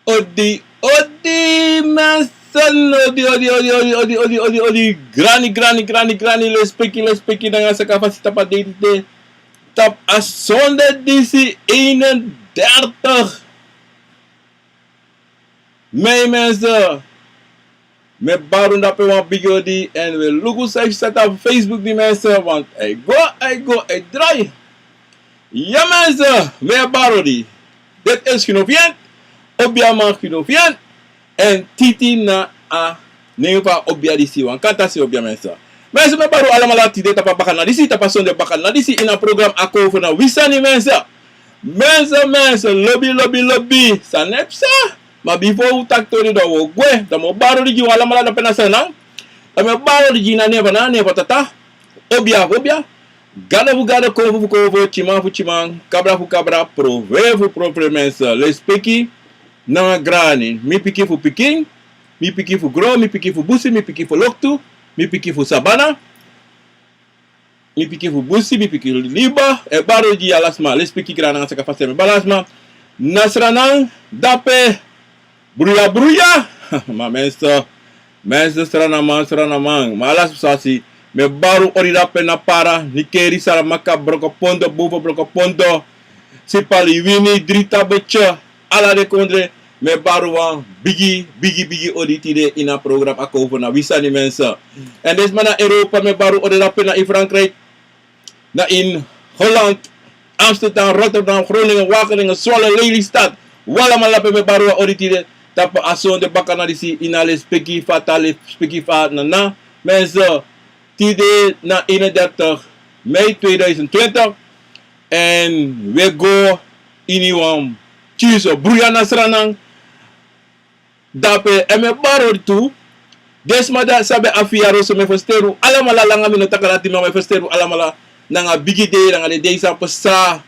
Odi, mensen, odi, granny, let's speaking, dengan sa kapasitas pa dito, tap asonde disi 31 Mei mensen, me baru dapat wan video di, en we lugu sa op Facebook di mensen, want I go, I draai. Ja mensen, me baru di. Dit is genoviant, obia man genoviant, en titi na a nepa obia di si wan kanta si obia mensen. Mensen me baru allemaal laat die tapa bakan na disi, tapa sonde bakan na disi in een program ako voor na wisani mensen. Mensen, lobby, sa nepsa. Maar before we tak tori do wo gwe, da mo baru di allemaal da pena senang. Da mo baru di na nepa tata. Obia. Gada kovo, chimang, cabra fu cabra, prove fu propre mensen. Les piki na grani. Mi piki fu piking, mi piki fu gro, mi piki fu busi, mi piki fu loktu, mi piki fu sabana. Mi piki fu busi, mi piki liba, e baru di alasma. Les piki grana nga saka fase me balasma. Nasranang dape bruya. Ma mensen stranamang. Ma alas sasi. Me baru ori dape na para. Nikeri sara maka broko pondo, bubo broko pondo. Si pali wini drita becha. Ala de kondre. Me baru wan bigi ori tide ina program ako over na wisani mensen. En des mana Europa me baru ori dape na in Frankrijk. Na in Holland, Amsterdam, Rotterdam, Groningen, Wageningen, Zwolle, Lelystad. Wala malape me baru ori tide. Tapa ason de bakana disi inale speki fa na mensen. Tide na 31 Mei 2020. En we go iniwam chiso bruya nasranang. Dape eme baro tu. Desmada sabe afiaro so me festeru. Alamala langa mino takalati me festeru alamala nanga bigide nanga de deisa pesa.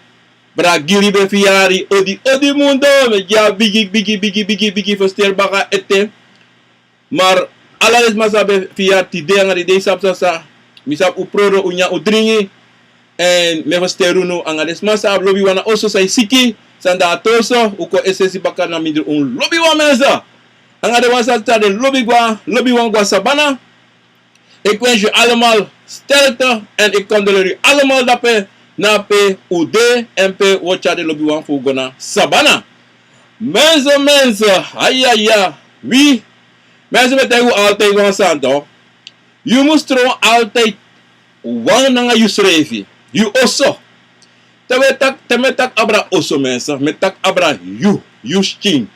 Bra gili be fiari odi mundo me ja bigi fester baka ete. Maar alles masabe fiati de nanga de deisa pesa. Misap uprodo unya udringi. En me festeru no anga des masa lobby wana oso sai siki. Sanda atoso uko esesi baka na midru un lobby wa mensa. Anga de wasa de lobby wan sabana. Ik wens je allemaal sterkte en ik kan jullie allemaal dapen na pe ude en pe watcha de lobby wan fugona sabana. Mensen, ayaya, wie? Mensen met jou altijd wan santo. Je moest er altijd wan nanga you schreven. You osso. Temetak abra osso mensen, metak abra you sting.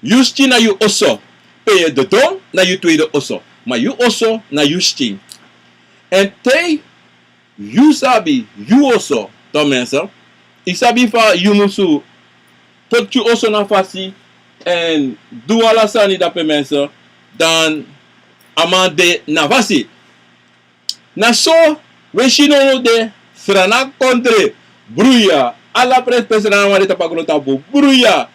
You sting na you osso. Pe de don na you tweede osso. Maar you osso na you sting. En te you sabi you osso. To mensen. Isabi fa you musu. Tot you osso na fasi. En do ala sani dape mensen. Dan amande na fasi. Na so we shino de srana kontre. Bruya. Ala pres pesana wale tapakuno tabu. Bruya.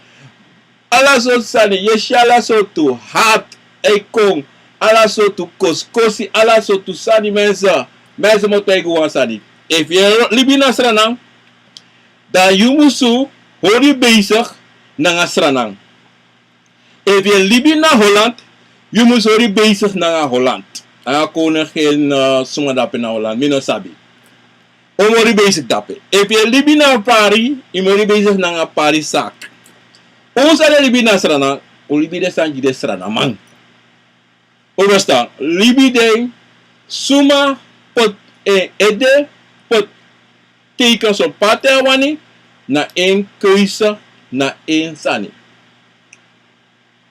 Ala so sani. Yeshi ala so tu hat. Ekong. Ala so tu koskosi. Ala so tu sani mensen. Mensen moeten gewoon sani. If je libina sranang. Dan je musu. Hori bezig. Nanga sranang. If je libina Holland. Je musu hori bezig nanga Holland. Anga konen geen sunga dape na Holland. Mino sabi. Omori bezig dape. If je libina Paris. Imori bezig nanga Paris sak. Onsa de libina sranang. O libide sanji de sranang man. Overstaan. Libide. Suma pot ede. Pot teken so pate wani. Na een keuze. Na een sani.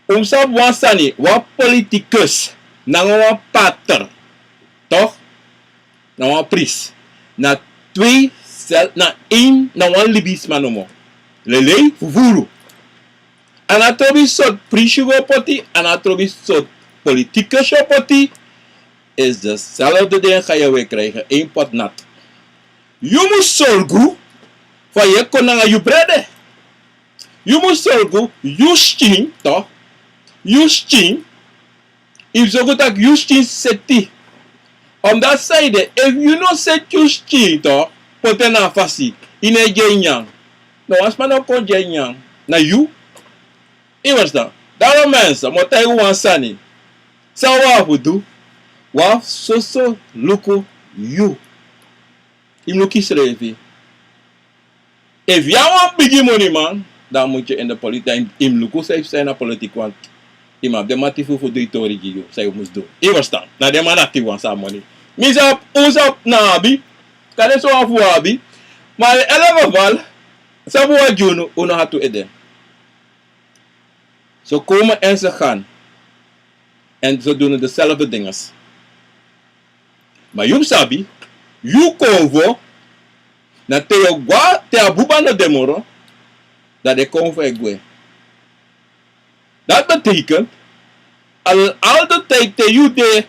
Umsab wan sani. Wan politicus. Na wan pater. Toch? Na wan pris. Na twee. Na één. Na wan libis manomo. Lele. Fuvuru. Anatobi sot prishugo poti. Anatobi sot politicus poti. Is dezelfde ding ga je weer krijgen. Eén pot nat. Je moet zorgen. Van je kon naar je brede. Je moet zorgen. Je sting. Toch? You sting. If so good that you sting seti. On that side, if you no set you sting to, potena fasi. Ine jenyang. No asma no ko jenyang. Na you. Iwas dan. Daarom mensen, moet hij gewoon sani. Sa wafu do. Waf soso luku you. Im luki schreven. If jij want big money man, dan moet je in de politiek. Im luku safe zijn naar politiek, want ima de matifu voor de tori giyo. Zij moest doen. Iwas dan. Na de man actief want sa money. Misap usap na abi. Kade so wafu abi. Maar in elk geval, sabu wa juno uno hatu eden. Ze komen en ze gaan. En ze doen dezelfde dingen. Maar you sabi, you convo, na te gwa te abuba na demoro, dat de convo egwe. Dat betekent, al de tijd te you de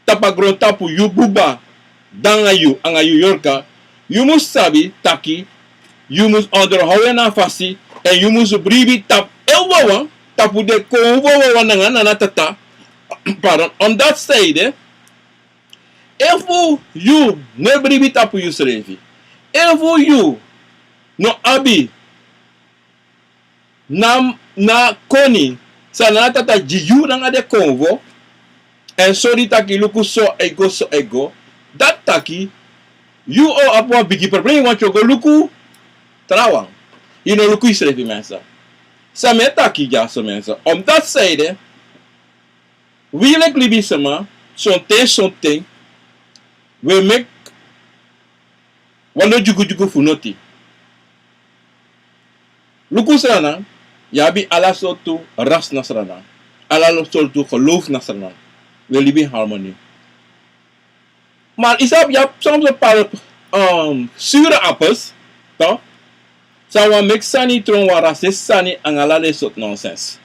tapagron tapu you buba, dan anga you yorka, you must sabi taki, you must onderhouden na fasi, en you must bribi tap elwawan, tapu de convo wananga na tata, pardon, on that side, if you ne bribi tapu you srevi, if you no abi na koni sa na tata jiyu na de convo en sorry taki luku so ego that taki you o apwa bigi problem want you go luku trawang you know luku srevi mensa sa me taki ja so mensa on that side we like libi sama something we make wano jugu funoti. Luku srana, yabi ala sotu ras nasrana. Ala sotu geloof nasrana. We live in harmony. Maar isap yap soms een paar zure appels, toch? Sawa make sani tron wara se sani angala de sot nonsense.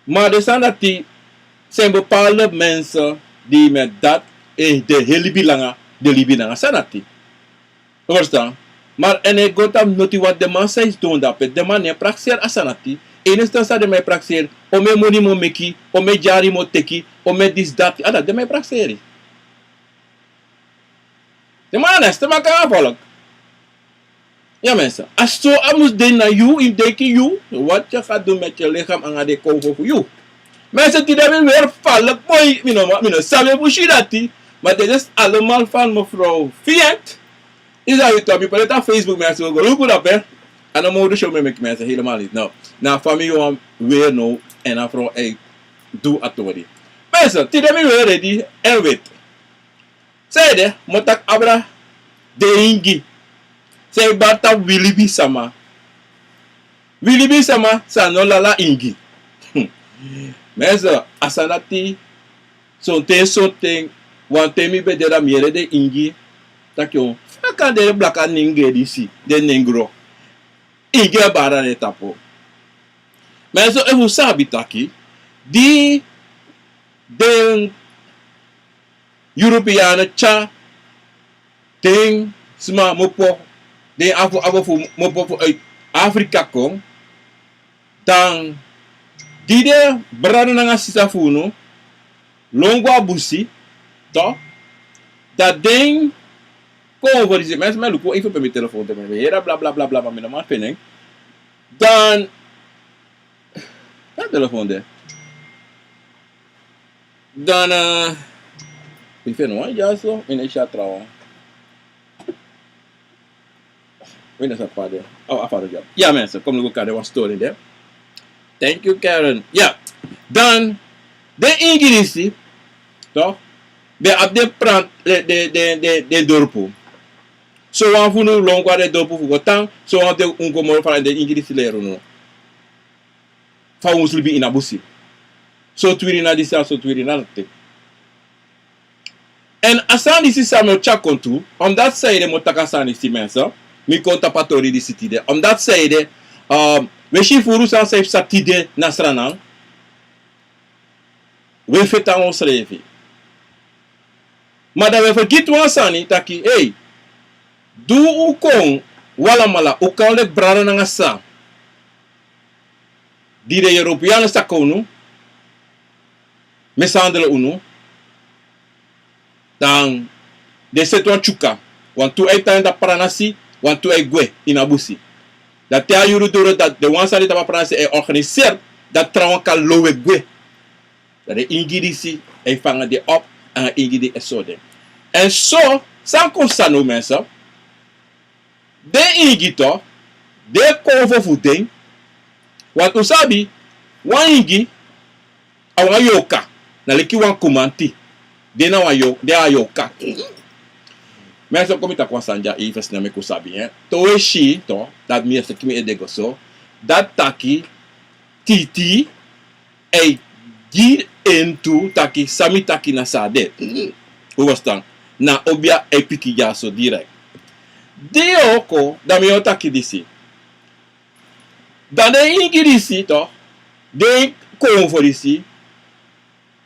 Maar de sanati zijn bepaalde mensen die met dat de hele bilanga sanati. Verstaan? Maar en ik gota noti wat de man says doen dat de man ne praxer asanati. In instantie de mij praxer o me money mo meki, o me jari mo teki, o me dis dat. Ada de mij praxeri. De man is te maken volk. Ja mensen, als zo amus den na you in deki you, wat je gaat doen met je lichaam aan de kovo voor you. Mensen die daar weer vallen, mooi, mino sabe bushirati, maar dit is allemaal van mevrouw Fiat. Is dat je top? Je praat op Facebook mensen, we gaan op hè. En dan moet je show met mensen helemaal niet. Nou, na familie want weer nou en dan vrouw ik doe attori. Mensen, die daar weer ready en weet. Zij de, moet ik abra de ingi. Zij bata wilibi sama. Wilibi sama sa no lala ingi. Mensen, asanati something want temi be de miere de ingi. Tak yo. Akan de blaka ninge disi, de negro. Inge bara de tapo. Maar zo even sabi taki, die den Europeanen cha, den sma mopo, den avo mopo uit Afrika kom, dan die de brada nanga sisafuno, longwa busi, to, dat den kom voor die mensen, maar loop even op mijn telefoon te hebben. Hier, bla bla bla bla, maar mijn naam vind dan, wat telefoon daar? Dan, ik vind het ja zo, in een chat trouwen. Weet je dat vader? Oh, vader ja. Ja mensen, kom nog een story daar. Thank you Karen. Ja, dan, de Ingilisi, toch? De op de prant, de dorpo. So wan funu long kwa de dopu fu gotang, so wan te unko moro fara de ingirisi lero no. Fa muslibi inabusi. So twiri na disa, so twiri na te. En asan disi sa me chakontu, on that side mo takasan disi mensa, mi konta patori disi tide. On that side, we shi furu san saif sa tide nasranang, we feta on srevi. Maar dat we vergeten wan sani, taki, hey, doe u kong wala mala u kan le brada nanga sa di de Europeanen sa konu mesandele unu dan de setwa chuka want tu ai tanda paranasi want tu ai gwe inabusi Dat te ayuru duro dat de wansari tapa pranse e organiseert dat trouwen kan lowe gwe. Dat de ingidisi e vangen de op en ingidi e zo de. En zo, san konsano mensen, de ingito, de kovo voeding, wat usabi, wan ingi, awan yoka, na leki wan kumanti, de na wan yoka. Mensen komen te kwasanja even snel met kusabi, hè. Toe shi, to, dat meer se kimi edego so, dat taki, titi, e gir into taki, sami taki na sade. Hoe was dan? Na obia e piki ja so direct. De oko, da mi otaki disi. Dan de ingi disi, to, de konvo disi,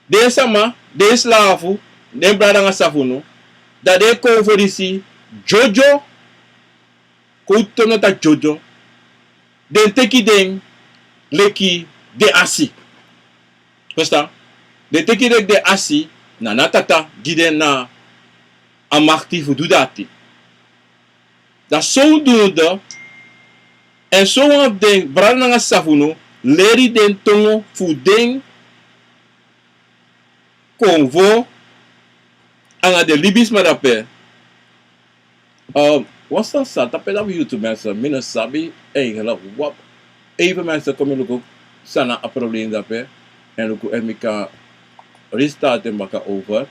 de sama, de slavu, de brada nga safuno, dat de konvo disi, jojo, koutonota jojo, den teki den, leki, de asi. Verstaan? De teki de asi, na natata, giden na amachtifu dudati. Dat zodoende, en zo op den brada nga safuno, leri den tongo fu den konvo anga de libis madape. Wat dat staat? Dat op YouTube mensen. Minder sabi eigenlijk wat. Even mensen komen ook sana een probleem daarbij. En ook en kan restarten maken over.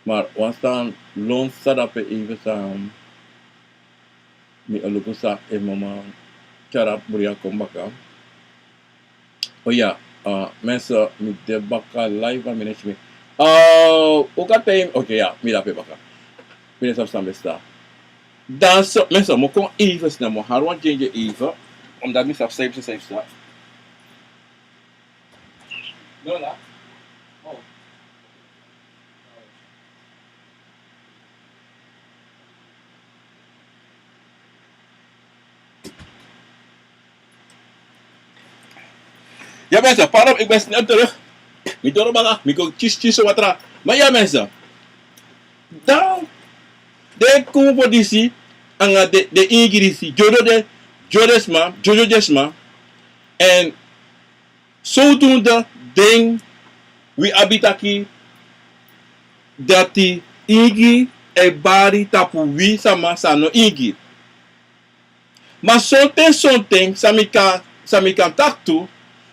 Maar wat staan loon staat op even staan. Mi ook sa en mama cara buria kombaka. Oh ja, mensen met de baka live management. Ook at time, oké ja, mi daarbij baka. Mi dat staan besta. Dan zo, mensen, mo kon even snel, mo harwan change even, omdat mi safe staat. Lola. Oh. Ja mensen, pardon, ik ben snel terug. Mi doro baka, mi ko chis watra. Maar ja mensen, dan de kumpo disi anga de ingirisi jojo desma en zodoende ding we abitaki dat die ingi e bari tapu wi sama sano ingi. Maar something samika taktu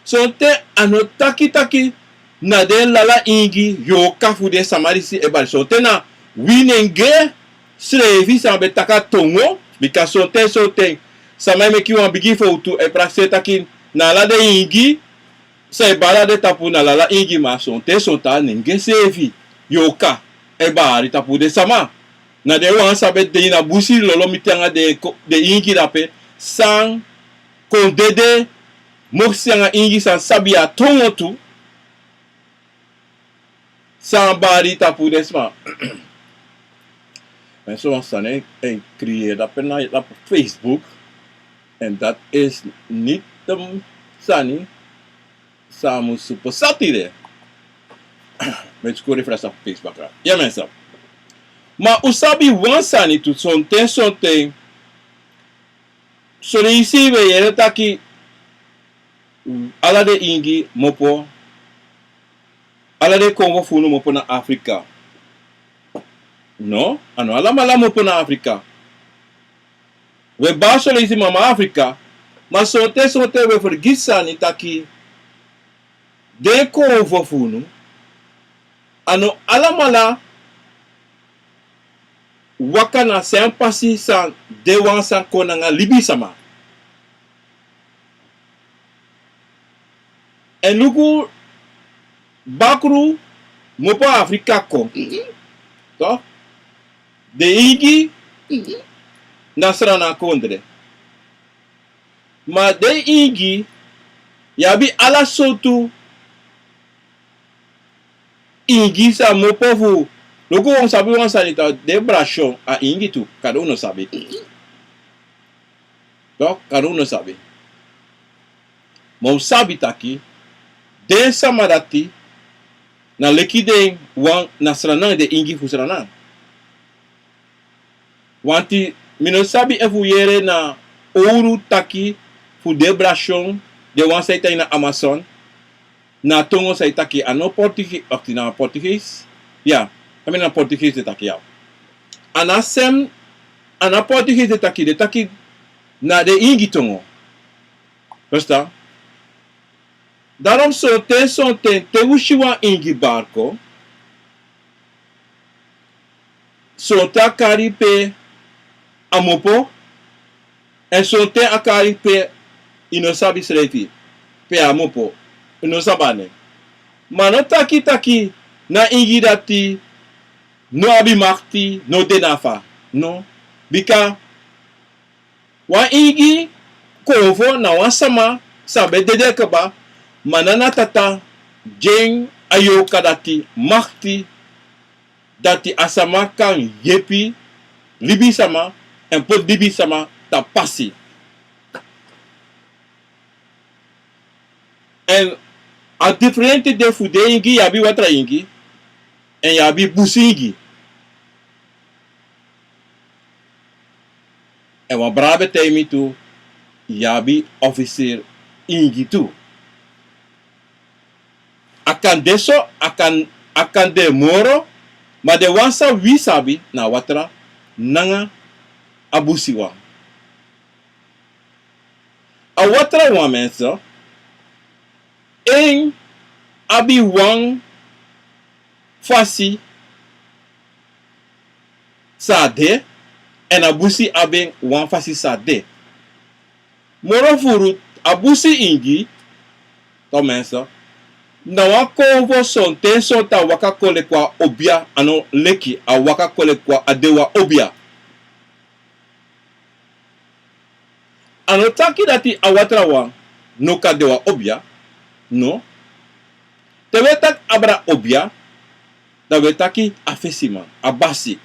something ano taki na den lala ingi yo kafu de samarisi e bari something na winenge srevi sa betaka tongo bika something samai me kiwan bigi fotu e praseta kin na la de ingi sai bara de tapu na la ingi ma sonta ninge sevi yoka e bari tapu de sama na de wan sabe de na busi lolo mitanga de ingi dape sang kondede moksianga ingi san sabia tongo tu san bari tapu de sama. En zo staan en creëer dat op Facebook. En dat is niet de sani. Samen super satire. Met score frasa op Facebook. Ja mensen. Maar usabi wan sani tu sonten. So isi we yere taki. Ala de ingi mopo. Ala de Congo funu mopo na Afrika. No, ano alam mo po na Afrika. We baso le isi mama Afrika, mas sote we vergisa ni taki de ko funu. Ano alamala wakana sempasi san dewan san konanga libi sama. En nuku bakru mo po Afrika ko. To? De igi nasrana kondre. Ma de igi yabi ala sotu igi sa mo pofu. Logo on sabi wan sanita de brachon a igi tu. Cada uno sabe. To? Cada uno sabe. Mo sabi taki de samadati na leki de wan nasrana de igi fusrana. Wanti mino sabi efu yere na ouro taki fu debration de wan sai tai na Amazon na tongo sai taki ano Portuguese na Portuguese ja na Portuguese de taki ya anasem ana Portuguese de taki na de ingi tongo basta daarom so ten te ushiwa ingi barco so ta kari pe amopo en so ten akari pe ino sabi srefi pe amopo ino sabane mano taki na ingi dati no abi makti no denafa no bika wa ingi kovo na wa sama sabe dede kaba manana tata jeng ayo kadati makti dati asama kan yepi libi sama en pot dibi sama ta pasi en a diferente de fude ingi yabi watra ingi en yabi busi ingi en wan brabe temi tu yabi officer ingi tu akan deso akan de moro ma de wansa wi sabi na watra nanga abusiwa a watra wan mensa en abi wan fasi sade en abusi aben wan fasi sade moro furu abusi ingi to mensa na wakonvo son ten son ta waka kole kwa obia ano leki a waka kole kwa adewa obia ano taki dati awatra wa no ka dewa obia no tewe tak abra obia da we taki afesima abasi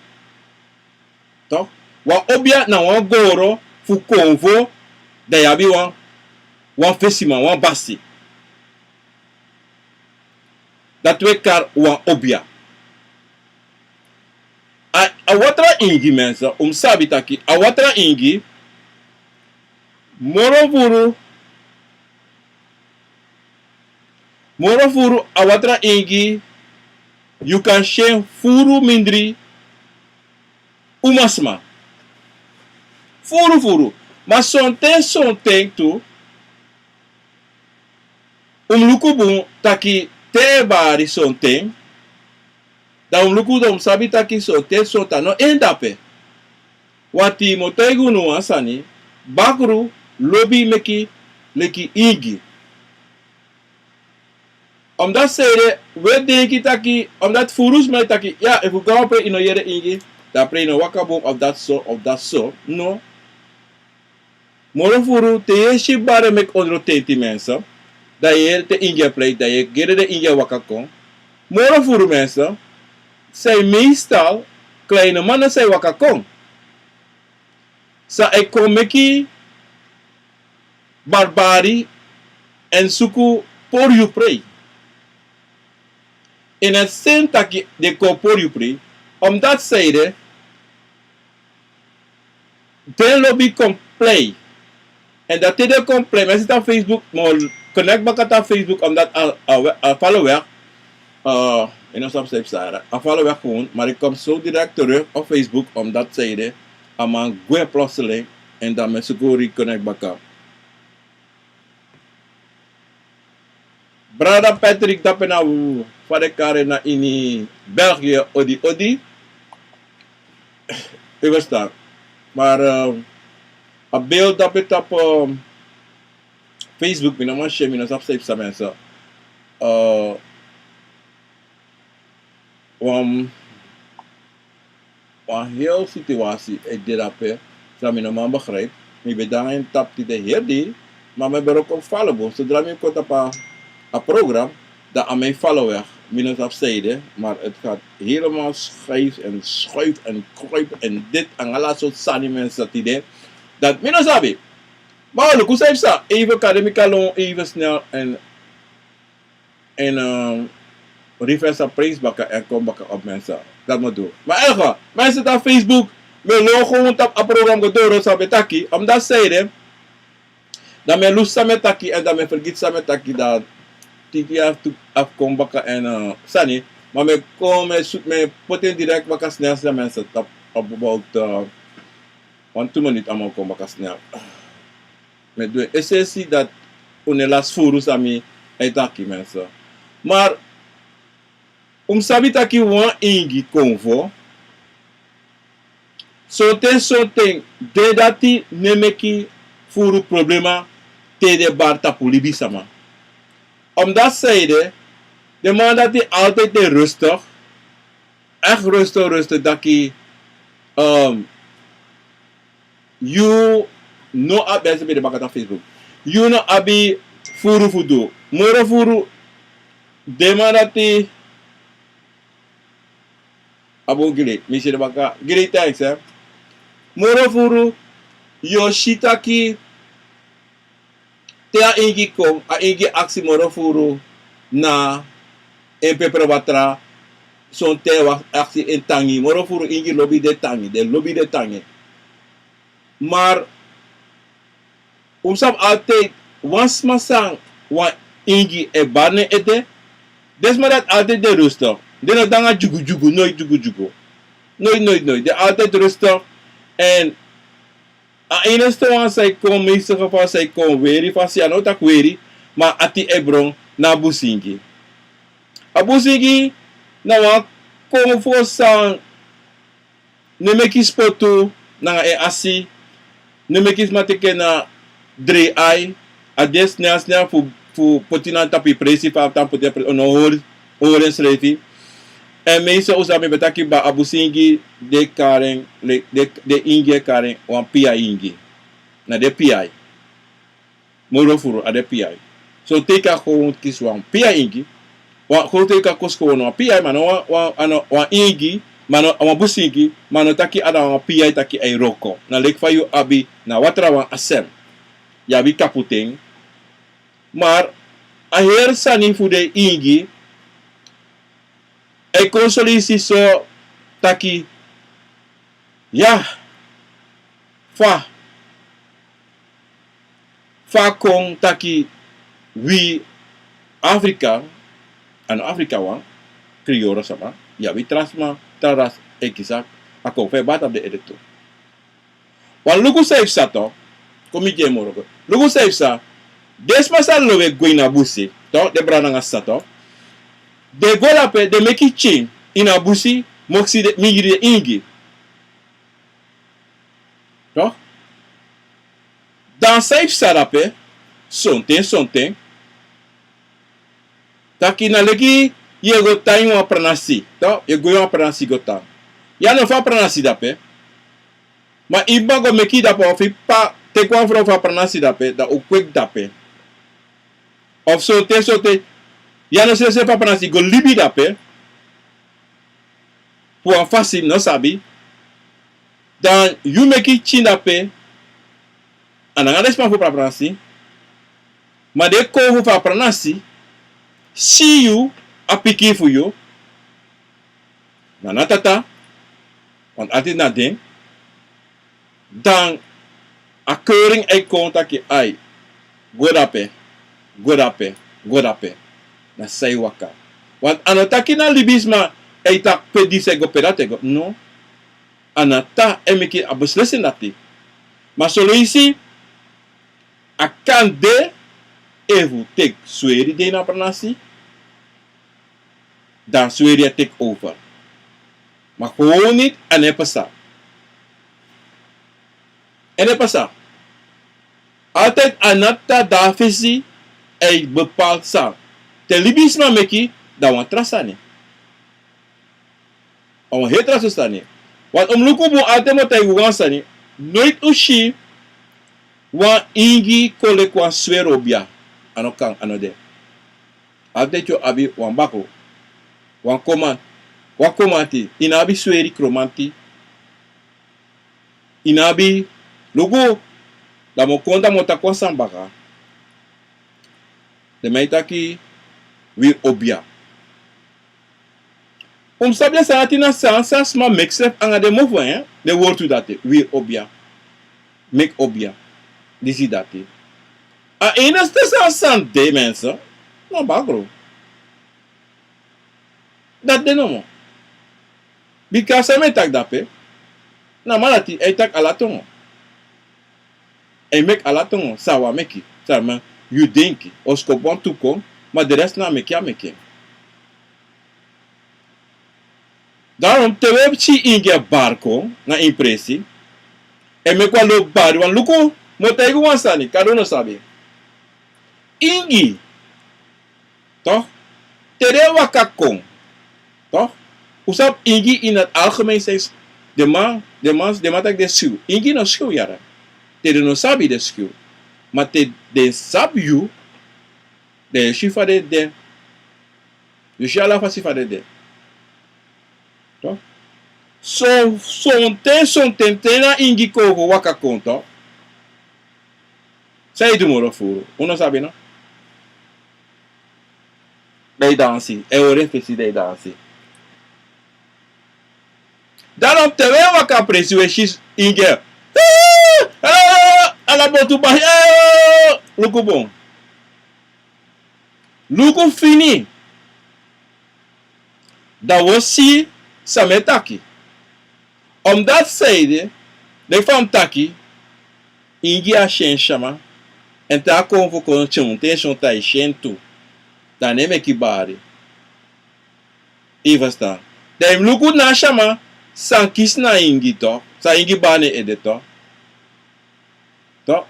to wa obia na wa goro fu konvo da yabi wa fesima wa basi dat we kar wan obia a watra ingi mensa sabi taki a watra ingi moro furu a watra ingi you can shen furu mindri umasma furu ma sonten tu lukubu taki te bari sonten da lukubu sabi taki sonten sonta no endape wati motegu no asani bakru lobi leki ingi omdat sede we denki taki omdat furus me taki ja if we go pe ino yere ingi da pre no wakabo of that so no moro furu te yeshi bare mek ondro tenti mensa da yer te inge play da ye gere de inge wakakon moro furu mensa sei meestal kleine mannen sei wakakon sa ekomeki barbari en suku por you pray in het zin dat je de kopor you pray omdat zeiden den lobby complay en dat dit complay mensen op Facebook maar connect bakat op Facebook omdat al follower in ons opzet staan al follower gewoon maar ik kom zo direct terug op Facebook omdat zeiden aan goeie plotseling en dan met security connect bakat. Brada Patrick dapat na pada karena ini België odi ik was daar maar a beeld dapat op Facebook mina man share mina subscribe sa mensen heel situatie ik dit dapat sa mina man begrijp mi bedanken tap die de heer die maar me berok op follow zodra mi kota pa een programma dat aan mijn follower minus afzijde, maar het gaat helemaal scheef en schuif en kruip en dit en alle soort sani mensen dat idee dat minus abi. Maar look hoe zei ze even academica even snel en reverse prijs bakken en kom bakken op mensen dat moet doen. Maar elke mensen op Facebook mijn logo op een programma door sabe taki omdat zeiden Dan me lust samen taki en dan me vergiet samen taki dat tiki afkom baka en sani. Maar me kom me poten direct baka snel snel mensen op about 1 2 minuten allemaal kom baka snel. Me doe essentie dat unelas furu sami taki mensen. Maar sabi taki wan ingi konvo. Soten de dati nemeki furu problema te de barta pulibi sama. Omdat zijde, de man dat hij altijd de rustig, echt rustig, dat hij, you no abese bij de bakat op Facebook. You no abi furu fudu. Moro furu, de man dat hij, abo gile, misje de baka, gile thanks hè. Moro furu, yoshitaki, te a ingi kom, a ingi aksi moro furu, na en pepere watra son te wa aksi en tangi moro furu ingi lobby de tangi maar sab altijd wans masang wa ingi e barne ete desma dat altijd de rustig de danga jugu nooit jugu nooit de altijd rustig en a eneste wan zij kom meeste geval zij kom weri fasi ano tak weri maar ati ebron na busingi. A busingi na wa kom fo sang ne meki spoto na e asi ne meki mateke na dre ai a des na fu potina tapi presi fa tam pote ono horen srefi en meise usame betaki ba abusingi de karen de inge karen wan pia ingi na de pi moro furu a de pi. So teka gewoon kis wan pia ingi. Wa gewoon teka kosko wan pia mano wan ingi mano wan busingi mano taki ada wan pia taki ay roko. Na lek fa yu abi na watra wan asem. Ya bi kaputeng. Maar a her sani fu de ingi ay konsolisi so taki ya fa kong taki wi Afrika wan krioro sama ya wi trasma taras ekisak ako fe bat ab de edeto wan lugu safe sato komi je moroko lugu safe sa desma sa lowe goina busi to de brana nga sato de golape de meki chin ina busi moksi de migri ingi to dan safe sarape sonten taki na legi yego tayo a pranasi to yego yo pranasi gota ya no fa pranasi dape ma iba go meki dape ofi pa te kwa fa pranasi dape da o quick dape of sonten ya no se fa pranasi go libi dape pour facile no sabi dan you meki chin dape ananga despa fu pranasi ma de ko fu fa pranasi si you apiki fu you na tata want ati na den dan a keuring ay konta ki ay godape na say waka want anataki na libisma ay tak pedi se go pedate go no anata emiki abuslesen nati ma solo isi akan de evu take sweri de na pranasi dan sweri take over maar gewoon niet en hij passa altijd anata da visi ay bepaald sa telebisma meki da wan trasani on hetra sustani wat luku bu atemo tay wansani nooit ushi wan ingi kole kwa swerobia anokan anode altijd yo abi wan bako wan komati inabi sweri kromanti inabi logo la mo konta mo takwa sambaka de meitaki wi obia sabia sanatina sansas ma mixef anga de movo de woord date wi obia make obia disi date A ina sta sante mensen. No bagro. Dat de nomo. Because me tak dape. Na malati e tak alatongo. E mek alatongo sawa meki. Sarma you denki. Osko bon tuko. Maar de rest na meki a meki. Daarom terwijl we inge barco na impressie. E me kwa lo bari wan luko. Motaigu wan sani. Kado no sabi. Ingi. Toch? Tere wakakong. Toch? Usap ingi in het algemeen zegt de man tak de schuw. Ingi no schuw jara. Tere no sabi de schuw. Maar te de sabi you. De shifa de. De shala fasifa de. Toch? Son ten na ingi kogo wakakong toch? Sai do moro furo. Uno sabe não? Dei dansi. É o reflexo dei dansi. Daarom terwijl we kan precies is inge. Ala botu ba. Luku bom. Luku fini. Dat was si sametaki. Omdat zeide de van taki inge a shen chama. En ta convo con tension ta tu. Dan neem ik bari. Even staan. Dan luku na chama. San kis na ingi to. Sa ingi bane edeto. To.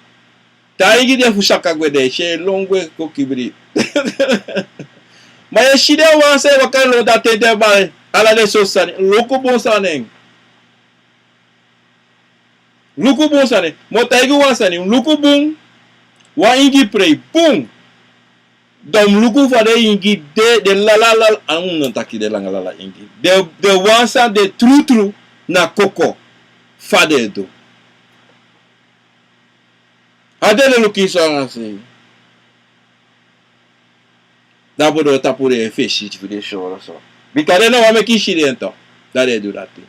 Ta ingi de fusaka gwede. She longwe kokibri. Ma ye shide wan se wakan lo da tete bari. Ala de so sani. Luku bon saneng. Luku bon saneng. Mo ta ingi wan sani. Luku bon. Wa ingi pray. Boom. Dom luku fa de ingi de la anu no taki de la ingi de wansa de true na koko fa de do adele luki so assim da bodo tapure feshi tipo de choro só bicare não ame kishiri então da de durante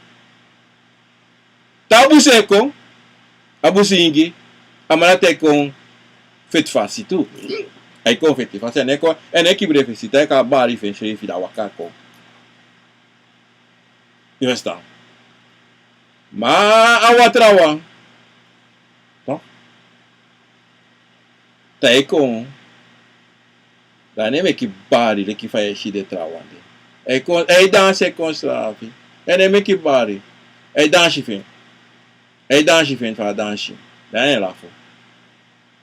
tabu seko abusi ingi amarate com fet fácil tu. Ai confetti, fazendo é que brefecita é que a bari fez chefe da wakako. E está. Mas a outra one, tá? Tá com. Da nem que bari le que faz chefe de trabalho. É dança com slave. É nem que bari. É dança fim. É dança fim faz dança. Da nem lá fo.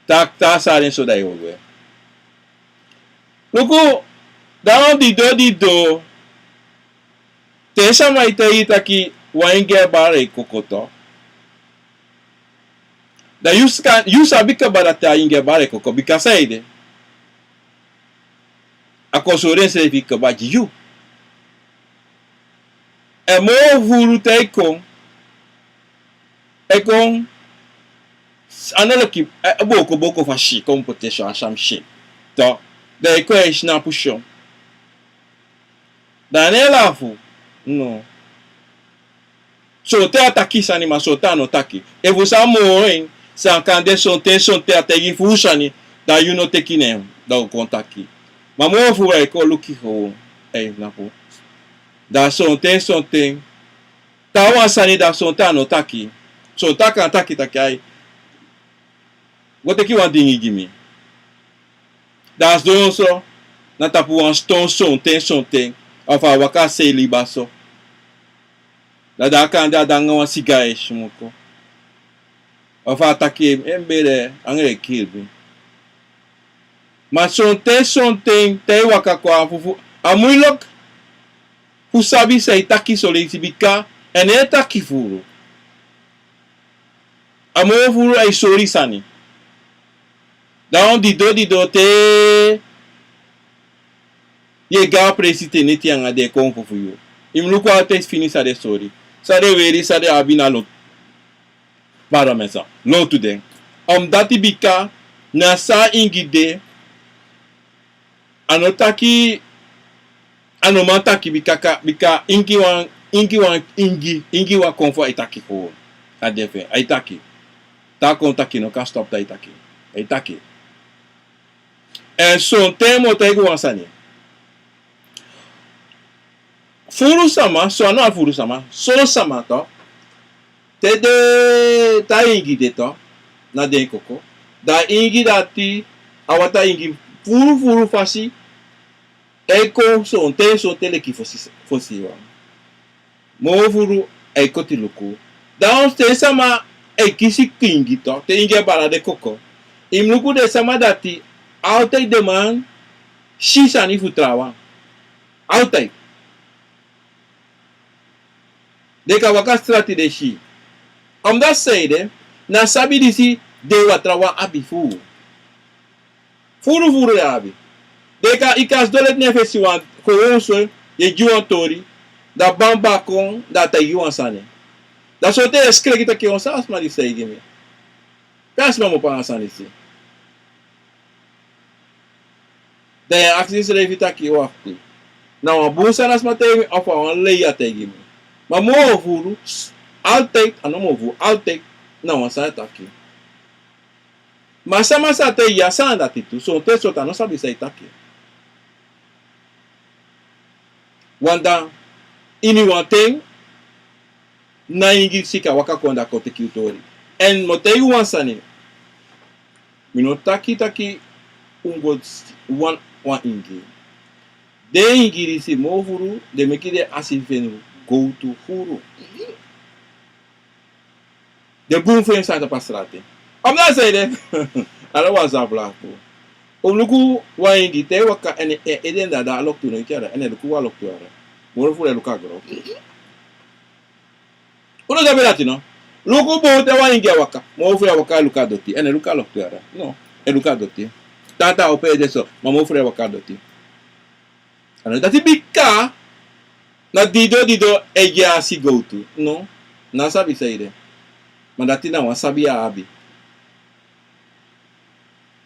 Tá saindo isso daí hoje. Luku, down dido. Tesa mai te ita ki wainge bare kokoto. Da you sabi ka barata inge bare koko because aide. A consorência fica ba you. E mo vuru te kon. E kon anala ki boko fashi kom protection asham shi. To da equation na puxão. Da nela fu. No. So te ataki sanima so ta no taki. E vous amoin san kande son te ategi fushani da you no tekinem da kontaki. Mamo fu e ko luki ho. Na fu. Da son te. Ta wa sani da son ta no taki. So taka taki ai. What ki wan dingi gimi. Das doen so. Na tapu wan son ten. Afa waka se libaso. Da kanda danga wan sigae shimoko. Afa atake embere angre kilbi. Ma son ten te waka kwa fufu. Amuilok. Fusabi se itaki solitibika. Ene taki furu. Amo furu ay sori sani. Daarom die do te ye ga presite neti anga de konfo for you. Im luko altijd fini sa de story. Sa de weri sa de abina lot. Para mesa. Lot to den. Dati bika na sa ingide anotaki anomantaki bika ingi wan konfo itaki ko. Adefe. Itaki. Ta kontaki no kan stop ta itaki. Itaki. En zo'n temo tegen wansani. Furu sama, so no furu sama, so sama to. Te de ta ingi de to. Na den koko. Da ingi dati awata ingi furu fasi. Eko so te le ki fosi wa. Mo furu eko ti luku. Da on te sama kisi kingi to. Te ingi bara de koko. Imluku de sama dati altijd de man shisa ni futrawa. Altijd. De ka waka strati de shi. Om dat zeide, na sabi disi de watrawa abi fu. Furu ya abi. De ka ikas dolet nefesi wan koonso ye juan tori da bamba kon da ta yuan sane. Da sote eskreki ta ki on sa asma di sei gimi. Kasma mo pa asani si. Da ya aksis revita ki wafti. Na wan busa nas matemi of wan leia te gimi. Maar mo furu altijd, anomovu, altijd, não asa aqui. Mas sama sa te ya sa da titu, so te so ta no sabi sa itaki. Wanda ini wanteng na ingi sika waka konda kote kiutori. En motei wansani. Mino taki ungo wan ingi. De ingi risi mo furu, de mekide asifenu go to furu. De boom voor je staat op straat. Om dat zeiden, alle was dat blapo. Om luku waingi te waka en eden da lok tu no ikara en luku wa lok tu ara. Moro fu luka gro. Uno da belati no. Luku bo te waingi waka. Mo fu waka luka doti en luka lok tu ara. No, e luka doti. Tata ope de so, ma mo fu waka doti. Ano dati bika na dido e ya si go to. No. Na sabi saide. Mandati na wasabi abi.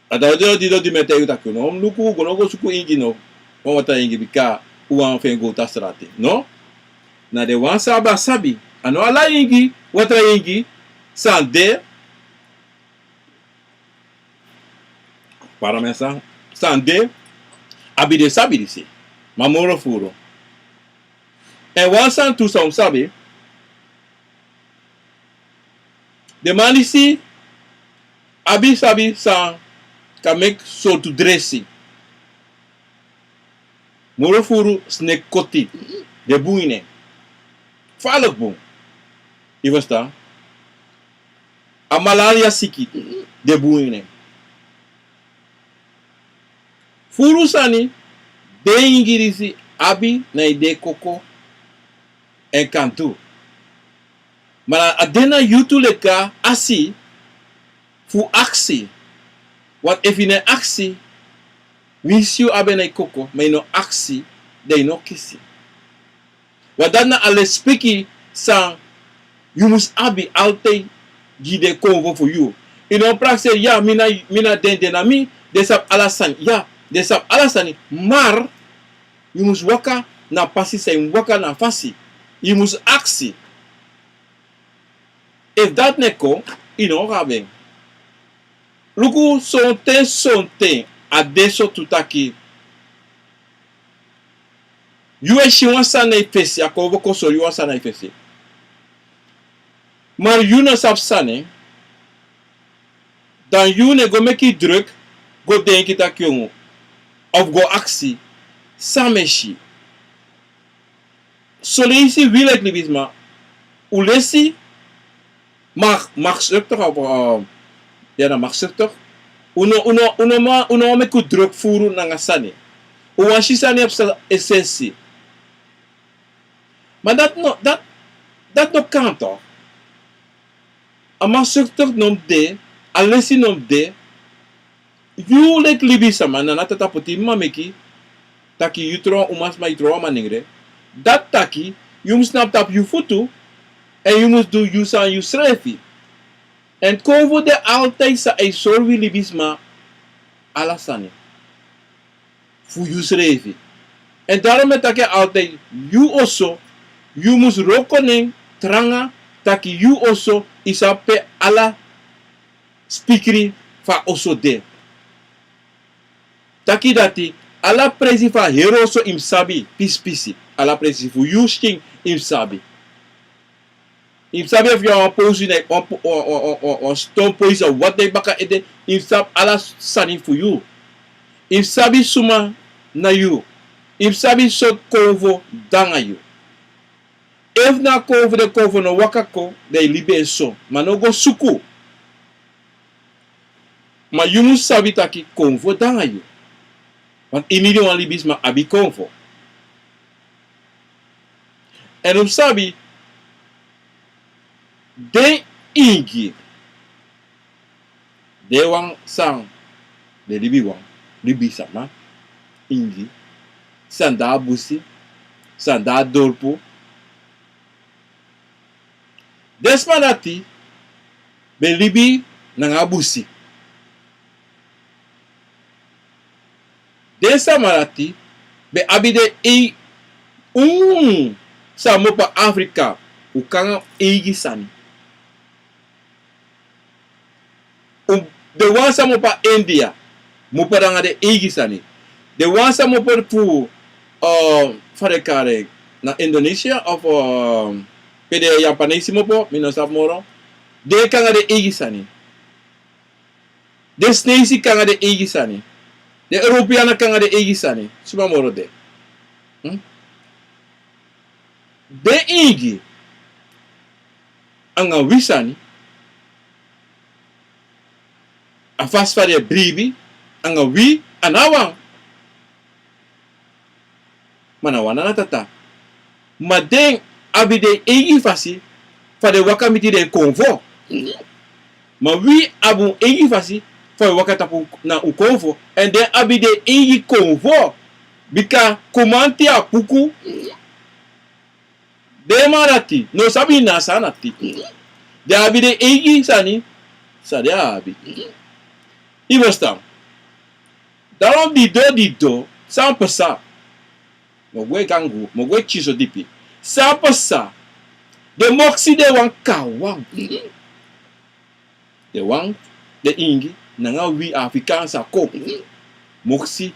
Ada dido di mete yuta kuno. Luku gono go suku ingi no. Wata ingi bika uan fen go tasrate. No? Na de wan saba sabi. Ano ala ingi wata ingi sande. Para mesa sande abi de sabi disi. Mamoro furo. En wan san tu som sabi. De man disi abi sabi sa ka make so to dressing. Moro furu snek koti de buine. Falok boom. Je verstaan? A malaria siki de buine. Furu sani de ingirisi abi na ide koko en kantu. Maar adena yutu leka asi fu aksi. Wat if in aksi wisio abe na koko, maar no aksi de no kisi. Wat dan na alle spiki sang you must abi altijd gide konvo for you. In praxe ja mina den na mi desap alasan ja desap alasani maar you must waka na pasi say waka na fasi. You must aksi. If dat neko, rabeng. Luku sonte adesso tutaki. Yueshi wansa na ifesi, akovoko so yuansa na ifesi. Maar yuna sapsane, dan yune go meki druk, go denki takiongo. Of go aksi, sameshi. Solesi wilek libisma, ulesi, mag zuchtig of ja dan mag zuchtig uno me ku druk furu na ngasani uwashi sani op essentie maar dat no kan toch a mag zuchtig nom de alesi nom de you lek libi sama na nata tapoti mameki taki yutro umas ma yutro maningre dat taki you snap tap you futu. En je moet doen je aan je schrijven. En komen de altijd sa ei sorwi libisma alasani. Voor je schrijven. En daarom met je altijd you also you moet rokoning tranga taki you also isape ala speakeri fa also de. Taki dati, ala presi fa hero so im sabi, pisi. Ala presi fu yusking im sabi. Im sabi of jou een positie, een stone positie, wat de baka ede, im sab ala sani fu you. Im sabi suma na you. Im sabi so konvo danga you. If na konvo de konvo no wakako, de libe so. Maar no go suku. Maar you moet sabi taki konvo danga you. Want inidi wan libis ma abi konvo. En om sabi, de ingi, de wang sang, de libi sama, ingi, sanda busi, sanda dorpo. Desmanati, be libi nanga busi. Desa marati, be abide sa mopa Afrika, ukanga eigi sani. De wansa mopa India, mopa danga de eigi sani. De wansa mopa pu, farekare, na Indonesia, of, pede Japanese mopo, minosap moro, de kanga de eigi sani. De snesi kanga de eigi sani. De Europeanen kanga de eigi sani. Suma moro de. De igi anga wisani a fast for de bribi anga wi anawang manawana na tata ma den abide igi fasi for de wakamiti de konvo ma wi abu igi fasi for wakatapu na u konvo and then abide igi konvo bika komanti a puku de marati no sabi na sanati de abide egi sani sa de abi ibostam dalam di do 100% mo gwe gangu mo gwe chiso dipi 100% de moksi de wan kawang de wang de ingi nanga wi afrikan sa ko moksi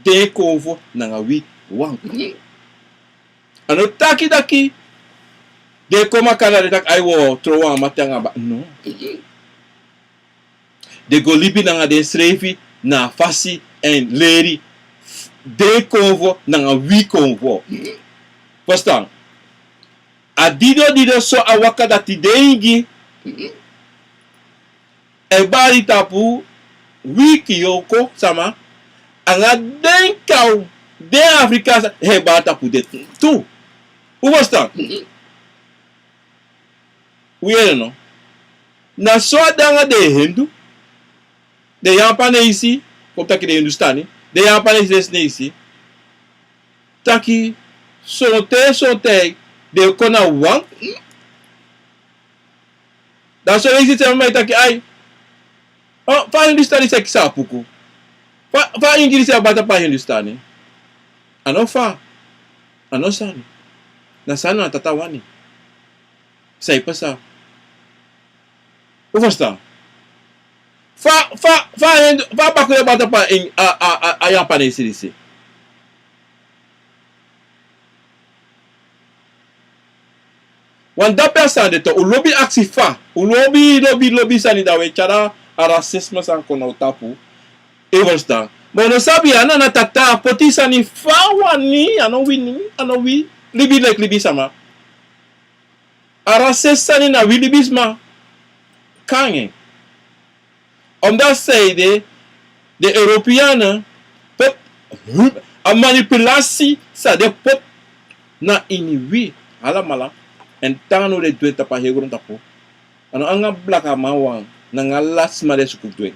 de konvo nanga wi wang ano taki daki de koma kana de tak aiwo trowa matanga ba no de go libi nanga de srefi na fasi en leri de konvo nanga wi konvo postan a dido so awaka dati dengi e bari tapu wiki yoko sama anga denkau de Afrika he ba tapu de tu postan we no na so danga de hindu de Japanese op taki de Hindustani de Japanese isi taki sote de kona wang da so isi te mai taki ai oh pa Hindustani se kisa puku pa Inggris abata pa Hindustani ano sani na sana tatawani sai pasa Ufasta. Fa bakule bata pa in a Japanese disi. Wan da person de to ulobi aksi fa. Ulobi sani da we chara a racisme san kono tapu. Ufasta. Mono sabi ana na tata poti sani fa wani ano wi libi sama. A racisme sani na wi libisma. Kangen. Omdat zij de Europeanen put een manipulatie sa de put na iniwi alamala en tano de dwe tapa hegron tapo ano anga blaka mawang na ngalas ma de sukudwe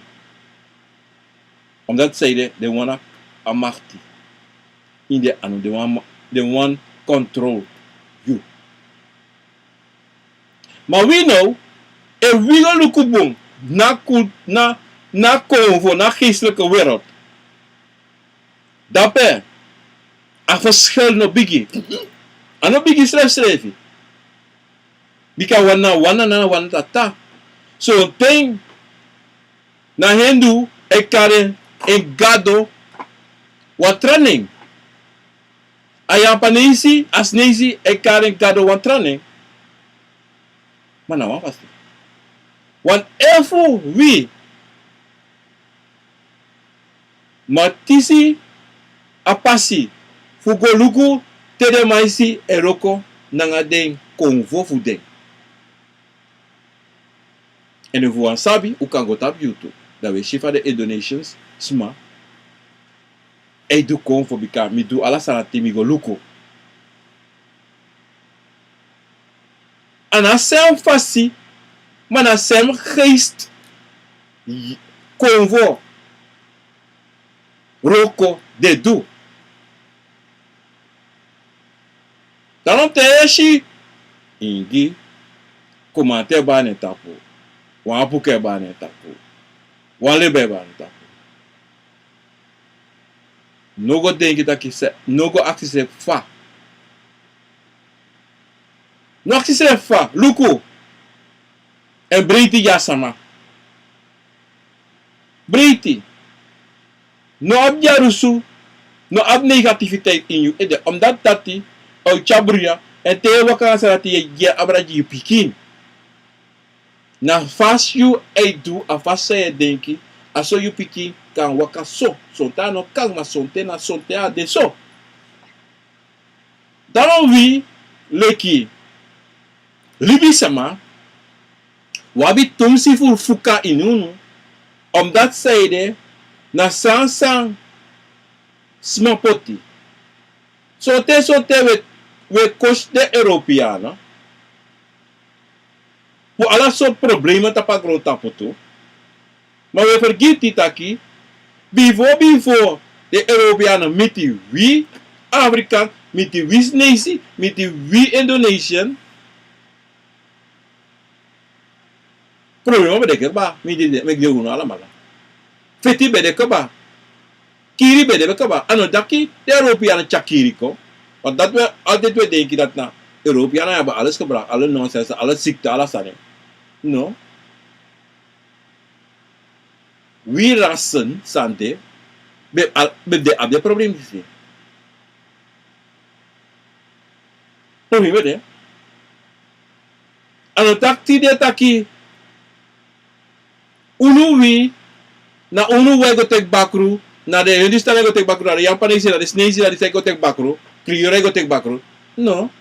omdat zij de wana amachti in de ano de one control you maar we know if we go lukubung na konvo, na geestelijke wereld. Daarbij, een verschil no bigi. Ano bigi schrijven. Bika wana tata. So, ting, na hindu, ekare, en gado, Wat training. Ayam panisi, as nisi, e karen kado wan training. Maar nou, wat is want efu wie matisi apasi fugolugu tede maisi eroko nanga den konvo fuden. En we voelen sabi u kan go tap YouTube. Dat we shifa de donations sma. E do konvo bika mi do ala sanati mi go luko. En asem fasi maar asem geest konvo roko de do. Daarom teeshi ingi komante ba ne tapo. Wan puke ba ne tapo. Wan lebe ba ne tapo. Nogo denki taki se nogo aksi se fa. No aksi se fa luku. En breiti ya sama. Breiti. No ab jarusu. No ab negativiteit in you. Omdat tati o chabria en te waka sarati ye abraji pikin. Na fast you do a fast say denki aso you pikin kan waka so sontano kan ma sontena sontea de so. Daarom wie leki libi sama wabi tumsi fur fuka inunu omdat zeide na san smapoti. So te we coach de Europeana. Voor alle soort problemen te pakken tapoto. Maar we vergeten taki. Before de Europeanen met die wie Afrika, met die wie Nasi, met die wie Indonesian. Problemen bij de keba, met die uno allemaal. Feti bij de keba. Kiri bij de keba. Ano daki de Europeanen chakiriko. Want dat we altijd we denken dat na Europeanen hebben alles gebracht, alle nonsens, alle ziekte, alles aan. No. Wie rassen sante, be de probleem is. Probleem de. Ano takti de taki. Unu wi na unu we go tek bakru na de Hindustan go tek bakru na de Japanese na de Chinese na de go tek bakru. Kriore go tek bakru. No.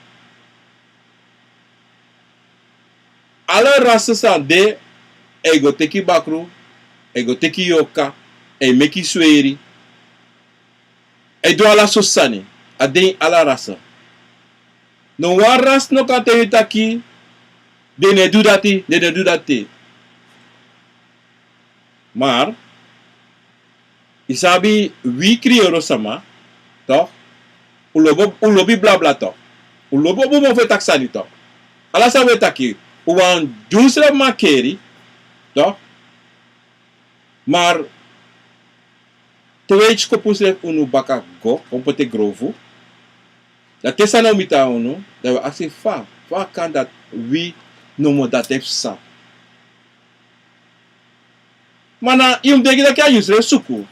Alle rassen staan de ego teki bakru, ego teki yoka, e meki sweri. E do ala sosani, aden ala rasa. No one ras no kan te taki, de ne do dati, de ne do dati. Maar, isabi wie krioro sama, toch? Ulobi bla bla toch? Ulobo bomo fe taksani toch? Ala sa we taki. Uwan dusra makeri, toch? Maar twee kopusle unu baka go, kompote grovu. Dat is nou mita unu, dat we actie fa kan dat wie nomo dat heeft sa. Maar na iom degi dat kan yusre suku.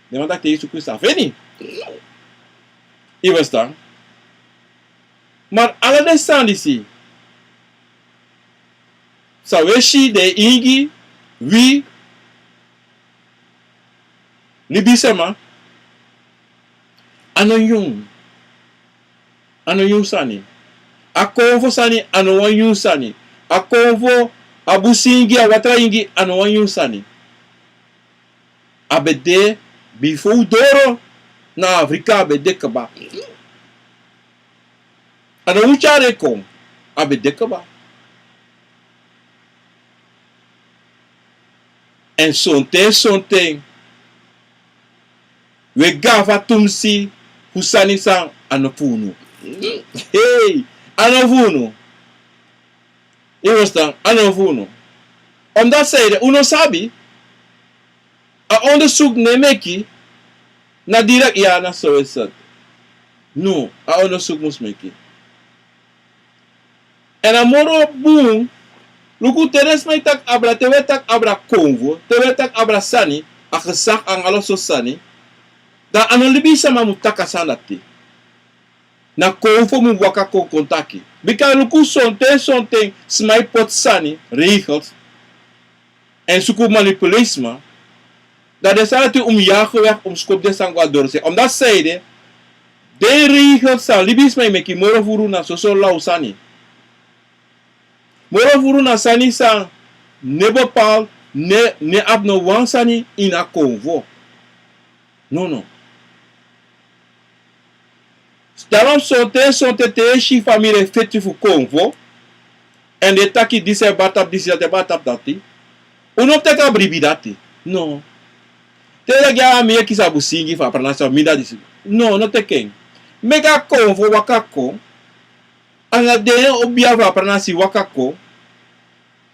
Ne want dat te suku sa veni. I was dan. Maar alle de sandisi. Saweshi de ingi wi libisema ano yung sani akonvo sani ano yung sani akonvo abusingi awatra ingi ano yung sani abede before doro na Afrika abede kaba ano uchare kom abede kaba. En sonten we gava tumsi husani sang anofunu. Hey, anofunu. Iwastan anofunu. Omdat zeide uno sabi a onderzoek nemeki na direct ja na so is het. No, a onderzoek moest meki. En amoro boom luku teres mai tak abra tewe tak abra konvo, tewe tak abra sani, a gesak ang aloso sani, Da anolibi sama mutaka sanati. Na konfo mu waka ko kontaki. Bika luku sonten smai pot sani regelt en suku manipulisme. Dat is altijd jagen weg skop de sangwa dorse. Omdat zeiden de regels zijn libis mij meki moro furu na so lau sani. Moro furu na sani san ne bepaal ne abno wan sani in a konvo. No. Daarom sonte te shi famille effectief konvo. En de taki dise batap dati. Uno teka bribi dati. No. Tere gya me kisa busingi fa pranasa mida disi. No teken. Mega konvo wakako. Anga de obia fa pranasi wakako.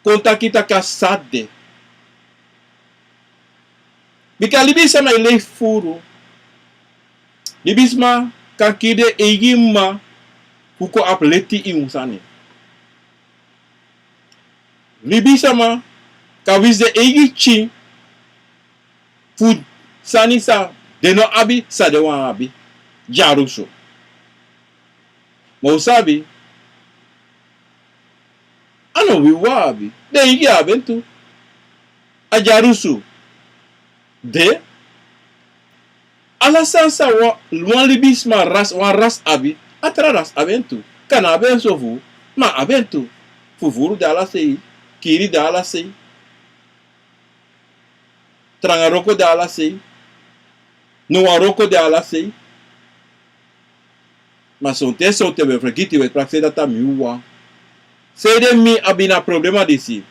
Konta kita ka sade. Bika libisa ma ile furu. Libisma kan kide egima huko apleti iunsani. Libisa ma kawis de egi chi food sani sa deno abi sa de wan abi jaruso. Mo sabi ano wi wabi de egi abentu a jaruso de alasansa wan libisma ras abi atra ras abentu kana abenso fu ma abentu fufuru de ala sei kiri de ala sei trangaroko de ala sei nuaroko de ala sei ma sonte be frekiti we praxe data miwa sei de mi abina problema disi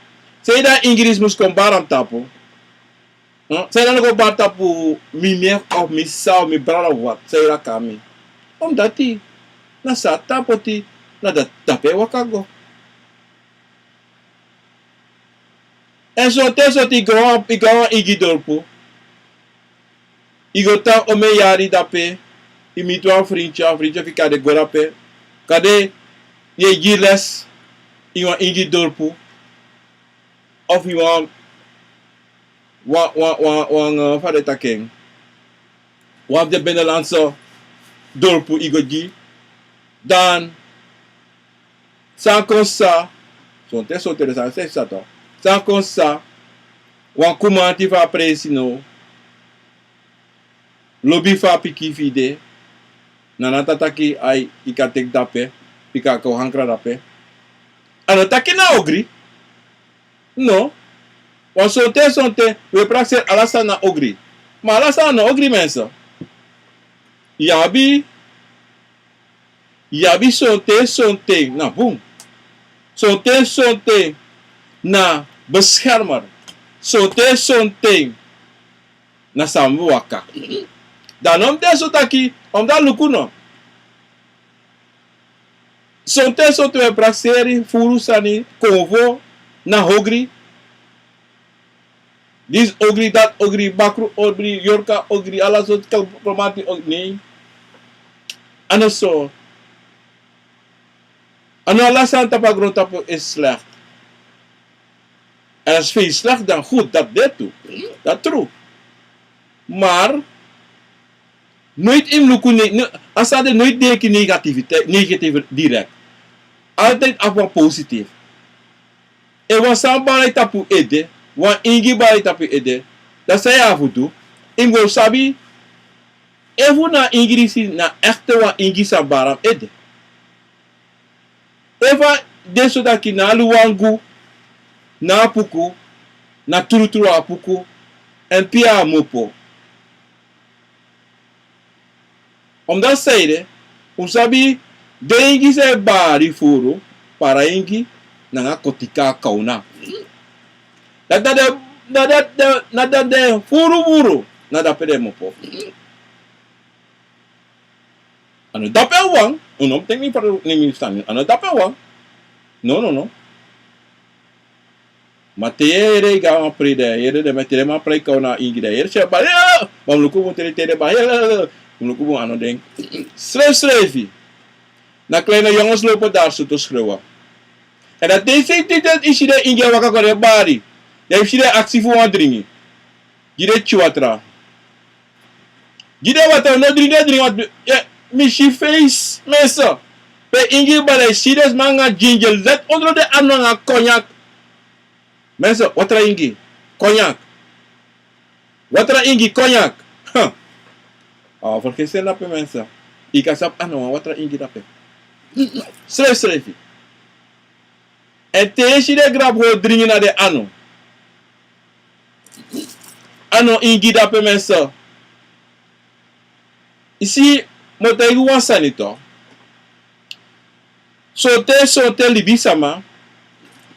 sei da ingris mus kombaram tapo sei da no bar tapo mi mer of mi sa mi brala wat sei la kami dati na sa tapo ti na da tape wakago. En so ti gawa igi dorpo. Igota ome yari dape. Imito a vriendje fica de gorape. Kade ye giles iwa igi dorpo. Of iwa fade taking. Wap de binnenlandse dorpo igoji. Dan san konsa. So interessant c'est ça toch. Sans comme ça, wan kumanti fa presino, lobby fa piki fide, nanataki ay ikatek dape, pika ko hankra dape. Ano taki na ogri? No. Wan sonte, we praxer alasa na ogri. Ma alasa na ogri mensa. Yabi sonte, na boom. Sonte, na beschermer. Sonte na samwaka. Dan om de taki, om da lukuno. Sonte we praxeri, furu sani, konvo, na ogri. This ogri, dat ogri, bakru ogri, yorka ogri, ala zot kalpromati ogri. Nee. Ano so. Ano ala santa pagron tapo is slecht. En als veel slecht dan goed, dat deed toe. Dat true. Maar, nooit in lukken, als dat nooit denken negatief direct. Altijd afwan positief. En wat sambalai tapu ede, wat ingi balai tapu ede, dat zei af en toe. In go sabi, even na ingrisi na echte wat ingi sambaram ede. Even deso da kinalu wangu, na apuku, na turuturu apuku, en pia mopo. Omdat zeide, sabi, de ingi se bari furu, para ingi, na kotika kauna. Nada de furu, nada pede mopo. Ano dape wang, unom tek ni para ni stan. Ano dape wang. No. Matere ga ma pride, yere de matere ma pre kauna ingi de. Yere se ba, mam luku mo tere ba, luku mo ano ding. Schreef. Na kleine jongens lopen daar zo te schreeuwen. En dat deze dit is de ingi waka kore bari. Je hebt de actie voor wat drinken. Je de chuatra. Gide wata no drink wat mi she face mesa. Pe ingi bale serious manga ginger let onder de ananga cognac. Mesa watra ingi cognac. Watra ingi cognac. Huh. Oh, porque se la pe mensa. Ika sap ano watra ingi dape. Srefi. En te si de grab ho dringi na de ano. Ano ingi dape mensa. Isi motaigu wansanito. Sote libisama.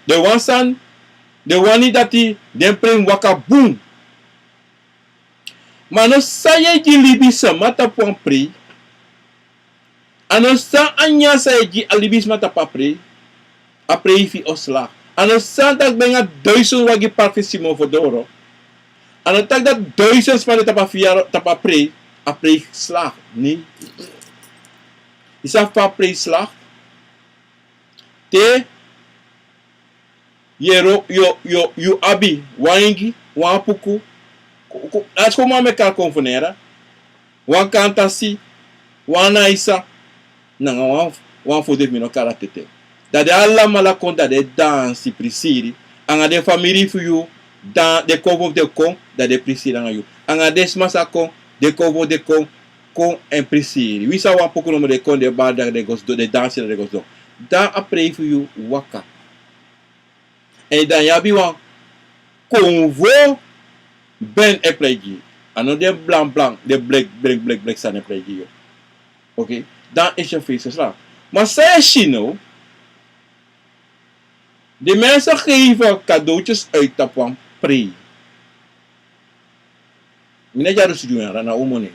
De wansan. De wani dati. Den prem waka boom. Mano saye ji libisama tapuan pri. Ano sa anya saye ji alibisma tapapri. Apre ifi osla. Ano sa tak benga 1000 wagi parfisimo fodoro. Ano tak dat 1000 spane tapapri. Apre slag. Ni. Isa pa apre slag. Te yo abi wangi wapuku as como me ka confunera wan kantasi wana isa nanga wan fode mino karatete da de alla mala conta de dansi prisiri anga de family fu you dan de covo de con da de prisiri anga you anga de smasa con de covo de con en prisiri wi sa wan poku no de con de bada de gosdo de dansi de gosdo da apre fu you waka en dan yabi wan convo ben e plegi ano de blanc de black san e plegi yo ok dan is je faces la maar zij chino de mensen geven cadeautjes uit tapuan pre mine jaru sujuan rana umone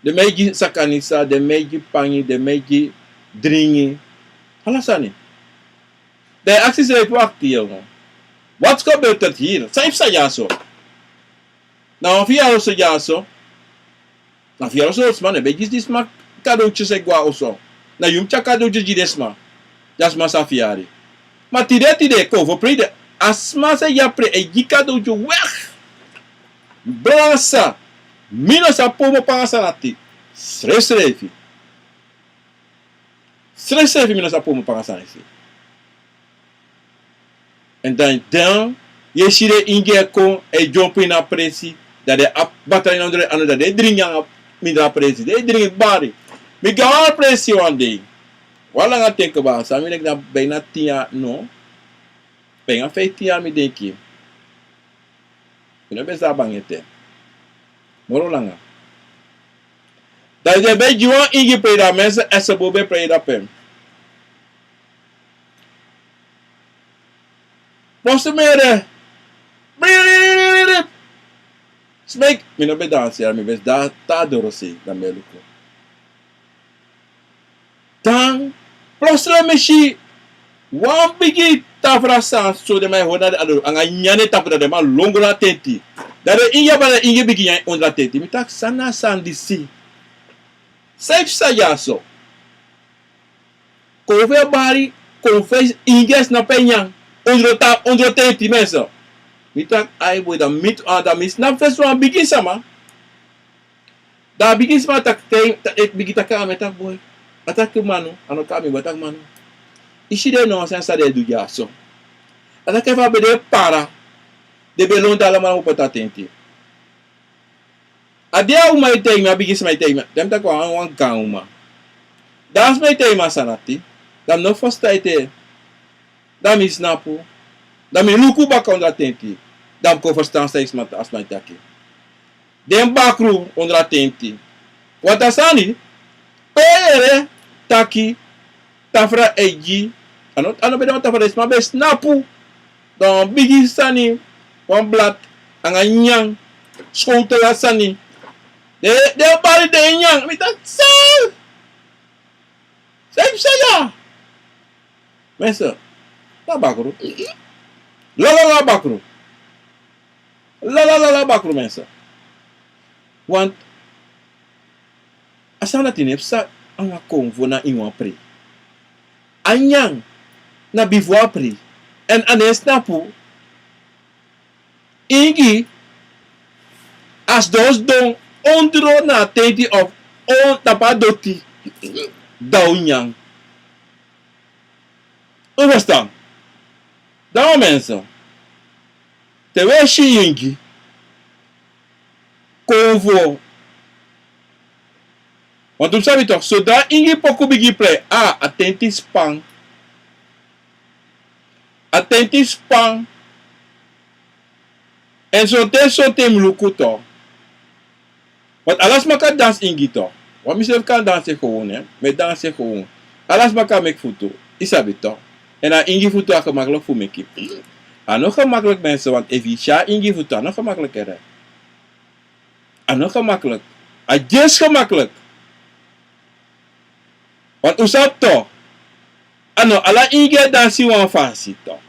de meji sakanisa de meji pangi de meji dringi halasani de acties er wakti jongen. Wat gebeurt er hier? Saif sa jaso. Nou, via oso jaso. Na via oso osman, begis disma cadeautjes egwa oso. Na yumcha cadeautjes di desma. Jasma sa fiari. Maar tide kovo pride. Asma se ya pre e gi cadeautje weg. Brasa. Mino sa pomo pangasanati. Srefi mino sa pomo pangasanati. En dan je ziet de inge kon e jump na presi dat de bataljon onder andere dat de dringa midra presi de dringa bari mi gawa presi one day wala nga think ba sa mi nek na bijna 10 jaar no bijna 15 jaar mi denki mi no besa bangete moro langa dat de be jiwa inge preda mense essa bobe preda pem Posso mere. Smek, mi no be dansi, mi bes da ta dorosi da meluko. Dan, prostra meshi, wan bigi ta frasa so de mai hoda ado anga nyane ta kuda de ma longo la tenti. Da de inga bana inga bigi nyan on la tenti, mi tak sana sandisi. Saif sa yaso. Ko fe bari, ko fe inges na penyang. Ondro tenti mensen. Mitak ai boy da mit da mis na fes wan begin sama. Da begin sama tak ek bigi taka metak boy. Atak manu, ano kami batak manu. Ishi de no sen sa de du jaso. Atak fa be de para. De belon da la manu pata tenti. Adia uma itei ma bigi sama itei ma. Dem tak wan kauma. Das ma itei ma sanati. Dam no fosta itei. Dan mi snapu. Dan mi luku baka onder tenti. Dan ko verstaan steeds met as my taki. Den bakru onder tenti. Wat asani? Pere taki. Tafra eji. Ano beda tafra is ma be snapu. Dan bigi sani. Wan blat. Anga nyang. Schoute la sani. De bari de nyang. Mi tak sa. Saya. Mensen. La bakru. La bakru. La bakru mensen. Want asana tinep sa anga konvo na inwa pre. Anyang na bivwa pre. En anes napu ingi As dos don ondro na tenti of on tapadoti daunyang. U verstaan? Daarom mensen. Terwijl je convo. Want toen zei je toch, zodra ingi poku bigi play, attenti spang. Attenti spang. En zo tem luku toch. Want alles maka dans ingi toch. Want mezelf kan dansen gewoon, hè. Met dansen gewoon. Alles maka make foto. Isabi toch. En dan ingi foto is gemakkelijk voor me. En nog gemakkelijk mensen, want if je sha ingi foto, nog gemakkelijker hè. En nog gemakkelijk. En just gemakkelijk. Want usap toch. Ano, ala ingi dansi wan fasi toch.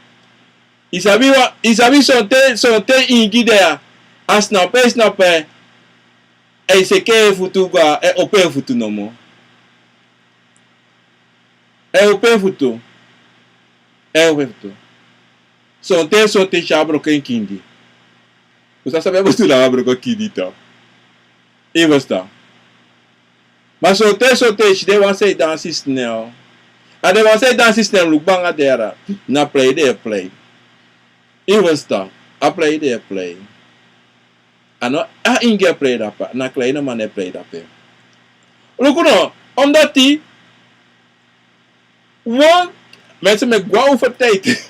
Isabi sote ingi dea. As snappe. E se ke foto gwa, e open foto no mo. E open foto. Sote chabro ken kindi. Usa sabe bostu la abro ko kindi to. E basta. Mas sote de wan say dansi snel. A de wan say dansi snel look banga dera. Na play. E basta. A play. Ano, inge play dapa. Na kleine man play dapa. Look no, omdat die want mensen met gauw voor tijd.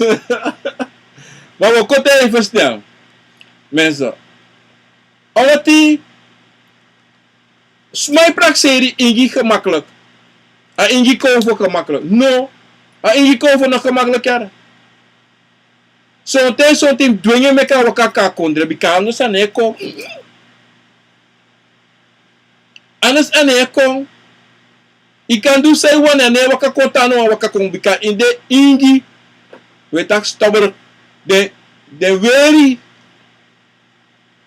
Maar we kunnen even snel. Mensen. Omdat die smai praxeri ingi gemakkelijk. A ingi konvo gemakkelijk. No. A ingi konvo nog gemakkelijker. Zo'n team dwingen me kan wakaka kondre. Bikano sa neko. Anders an neko. I kan do say one and ne waka kontano waka kombika in de ingi. We tak stobber de very.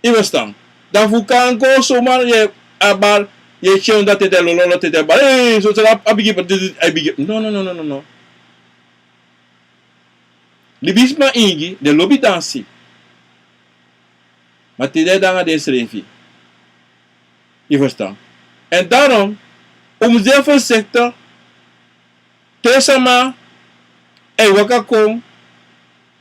I verstaan. Dan fu kan go zomaar je abar je cheon dat de lolo te de bar. Hey, so será abigi. No. Libisma ingi de lobby dansi. Maar tide danga de schreefie. Je verstaan. En daarom, om zeer voorzichtig, tesama, en waka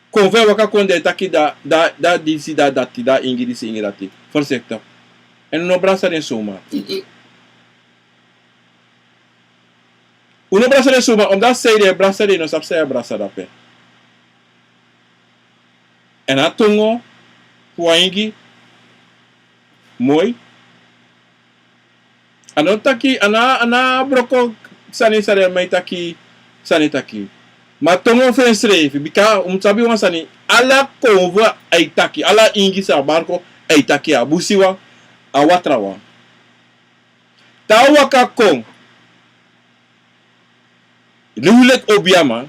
konve waka kon de taki da disi da dati da ingi disi ingi dati. Voorzichtig. En no brasa den soma. Uno brasa den soma, omdat zij de brasa den no sapse brasa dape. En atongo, huaingi, mooi. Ano taki, ana broko sani sare mai taki, sani taki. Matongo fensrefi, bika sabi wan sani, ala konva aitaki, ala ingi sa barko aitaki abusiwa, awatrawa. Tawa ka kong, lulek obiama,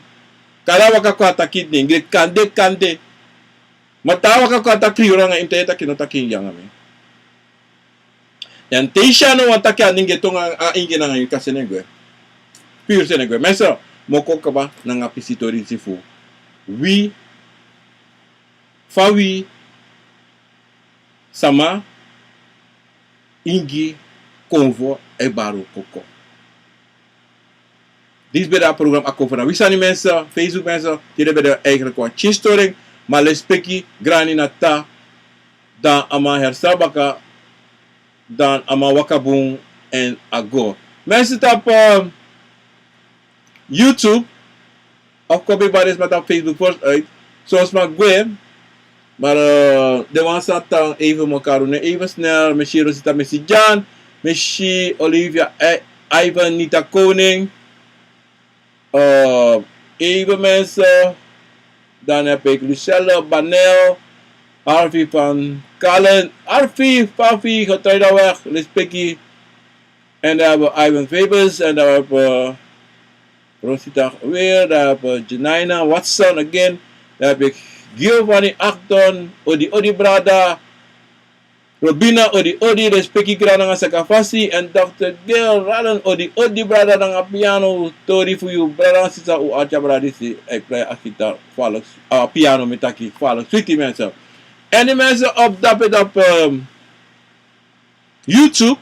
kala waka ko ataki dingre kande. Matawa ka ko ataki orang inteta kinotaki yang ame. Yan teisha no ataki aninge tonga inge na ngayon kasi negwe. Pure senegwe. Mesa moko ka ba nang apisitori sifu. Wi fawi sama ingi konvo e baro koko. Dit bij dat program akkoord. Wie zijn die mensen? Facebook mensen. Die hebben eigenlijk wat chinstoring. Maar lespeki grani nata. Dan ama hersabaka. Dan ama wakabung en ago. Mensen op YouTube. Of kopie baris met op Facebook first uit. Zoals maar gwe. Maar de wan satan even elkaar doen. Even snel. Misschien Rosita Messi Jan. Misschien Olivia Ivan Nita Koning. Even mensen. Dan heb ik Lucelle Banel. Harvey van Kalen. Harvey, Fafi, getrouwd weg. Respectie. En dan hebben we Ivan Fabers. En dan hebben we Rosita weer. Dan hebben we Janina Watson again. Dan heb ik Giovanni Acton. Odi Brada. Robina Odi respecti grana nga sakafasi and Dr. Gail Radan Odi brada nga piano tori for you brada sisa u acha brada si ek play akita follow piano metaki follow sweetie mensen. En die mensen op dat YouTube.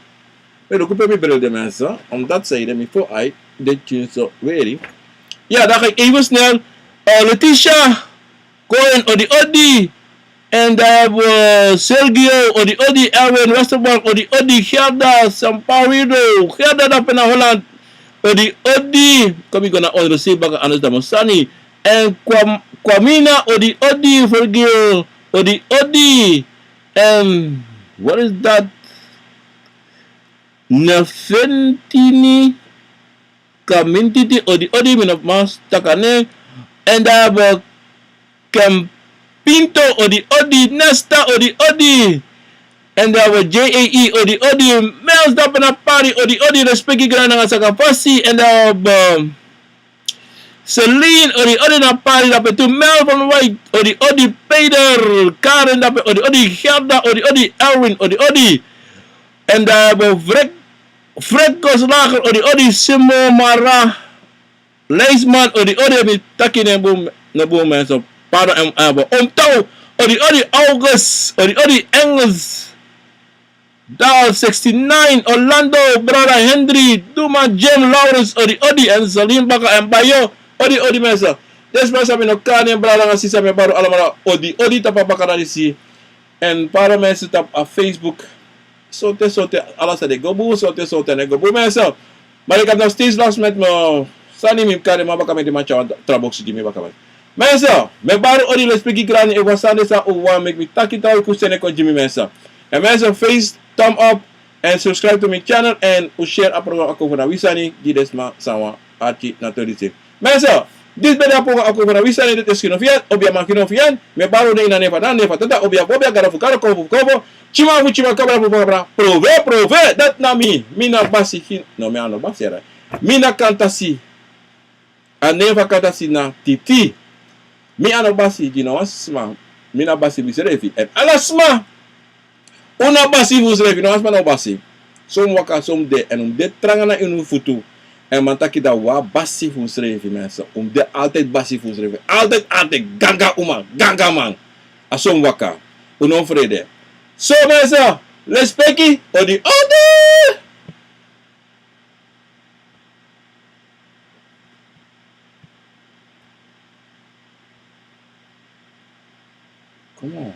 Pero ik heb me de mensen. Om dat zei me voor uit. Dat je zo weet. Ja, dan ga ik even snel. Letitia. Cohen Odi Odi. En daar hebben we Sergio Odi Odi. Erwin Westerbank Odi Odi. Gerda Samparido. Gerda dat naar Holland. Odi Odi. Kom ik naar onder Sebaka anders dan Mosani. En Kwamina Odi Odi. Sergio Odi Odi. En what is that? Nefentini Community Odi Odi min mas takane. En daar hebben we Campinto Odi Odi. Nesta Odi Odi. En daar hebben we JAE Odi Odi. Mels dappen naar Pari Odi Odi. Respect ik aan de Sakapassi. En daar hebben we Celine Odi Odi naar Pari. Dappen toen Mel van White Odi Odi. Peter Karen dappen Odi Odi. Gerda Odi Odi. Erwin Odi Odi. En daar hebben we Fred Koslager Odi Odi. Simo Mara Leisman Odi Odi. Met takkie naar boom mensen. Pardon en hebben Omtouw Odi Odi. August Odi Odi. Engels Daal 69 Orlando Brother Henry Duma Jim Lawrence Odi Odi. En Salim Baka en Bayo Odi Odi mensen. Des mensen hebben nog kan en brada en sisa me baru allemaal Odi Odi tapa bakana disi. En para mensen tap op Facebook. Sote alles de gobu sote ne gobu mensen. Maar ik heb nog steeds last met me Sani mi kare ma baka met de matcha trabox di me baka met. Mensen, me baru Odi le speak grani e wasande sa o wa make me takita ku sene ko Jimmy mensen. En mensen face thumb up and subscribe to my channel and share a program ako na wisani di desma sawa archi na todisi. Mensen, dit ben ako ako na wisani dit is kinofian, obia man kinofian, me baru na ina nefa tata obia garafu karo kobo. Chima kabra prove dat na mi na basi kin no me ano basi era. Mi na kantasi. Aneva kantasi na titi. Mi ano basi gino asma. Mi na basi biserefi. En alasma una basi vusrefi no asma no basi. Som waka som de en de trangana inu futu. En man taki da wa basi vusrefi mensen. De altijd basi vusrefi. Altijd ganga man. Asom waka. Uno vrede. So mensen, let's peki Odi Odi. Come on.